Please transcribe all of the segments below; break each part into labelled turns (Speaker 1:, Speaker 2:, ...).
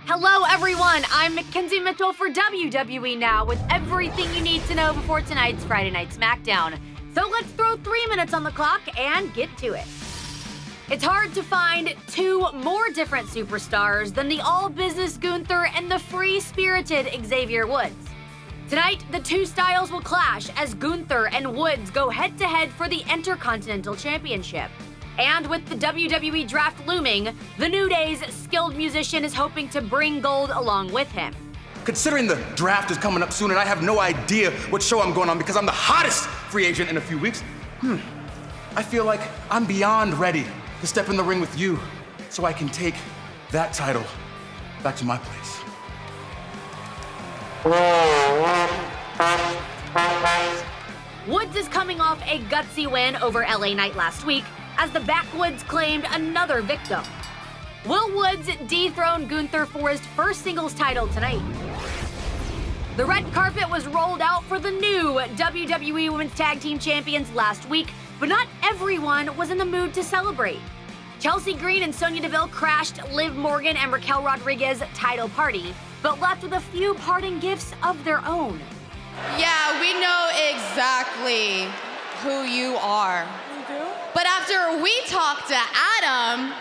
Speaker 1: Hello, everyone. I'm Mackenzie Mitchell for WWE Now with everything you need to know before tonight's Friday Night SmackDown. So let's throw 3 minutes on the clock and get to it. It's hard to find two more different superstars than the all-business Gunther and the free-spirited Xavier Woods. Tonight, the two styles will clash as Gunther and Woods go head-to-head for the Intercontinental Championship. And with the WWE Draft looming, the New Day's skilled musician is hoping to bring gold along with him.
Speaker 2: Considering the draft is coming up soon and I have no idea what show I'm going on because I'm the hottest free agent in a few weeks, I feel like I'm beyond ready to step in the ring with you so I can take that title back to my place.
Speaker 1: Woods is coming off a gutsy win over LA Knight last week as the Backwoods claimed another victim. Will Woods dethrone Gunther for his first singles title tonight? The red carpet was rolled out for the new WWE Women's Tag Team Champions last week, but not everyone was in the mood to celebrate. Chelsea Green and Sonya Deville crashed Liv Morgan and Raquel Rodriguez's title party, but left with a few parting gifts of their own.
Speaker 3: Yeah, we know exactly who you are.
Speaker 4: We do?
Speaker 3: But after we talk to Adam,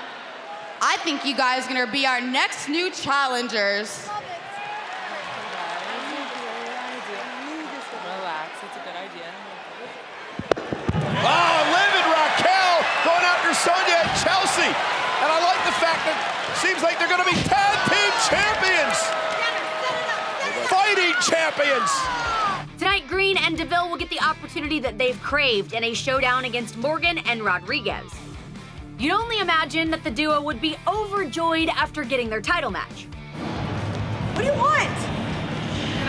Speaker 3: I think you guys are gonna be our next new challengers.
Speaker 4: Relax, it's a good idea.
Speaker 5: Oh, Liv and Raquel going after Sonya and Chelsea. And I like the fact that it seems like they're gonna be tag team champions. Fighting champions.
Speaker 1: Tonight, Green and Deville will get the opportunity that they've craved in a showdown against Morgan and Rodriguez. You'd only imagine that the duo would be overjoyed after getting their title match.
Speaker 4: What do you want?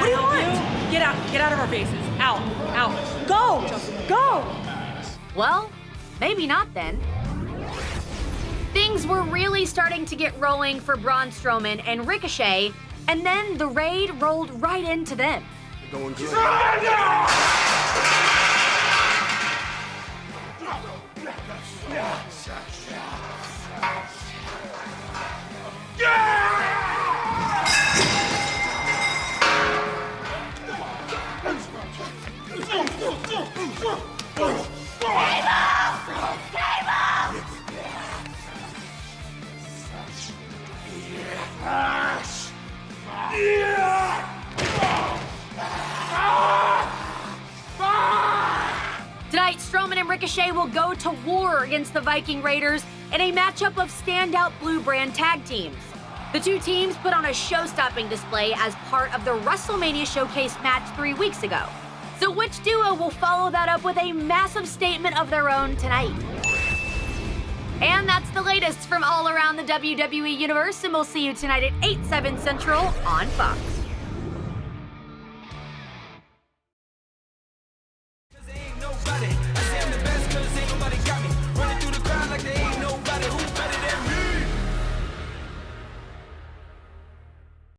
Speaker 4: What do you want? Get out of our faces. Out. Go.
Speaker 1: Well, maybe not then. Things were really starting to get rolling for Braun Strowman and Ricochet, and then the raid rolled right into them.
Speaker 5: Going good.
Speaker 1: Tonight, Strowman and Ricochet will go to war against the Viking Raiders in a matchup of standout Blue Brand tag teams. The two teams put on a show-stopping display as part of the WrestleMania Showcase match 3 weeks ago. So which duo will follow that up with a massive statement of their own tonight? And that's the latest from all around the WWE Universe, and we'll see you tonight at 8/7 Central on Fox.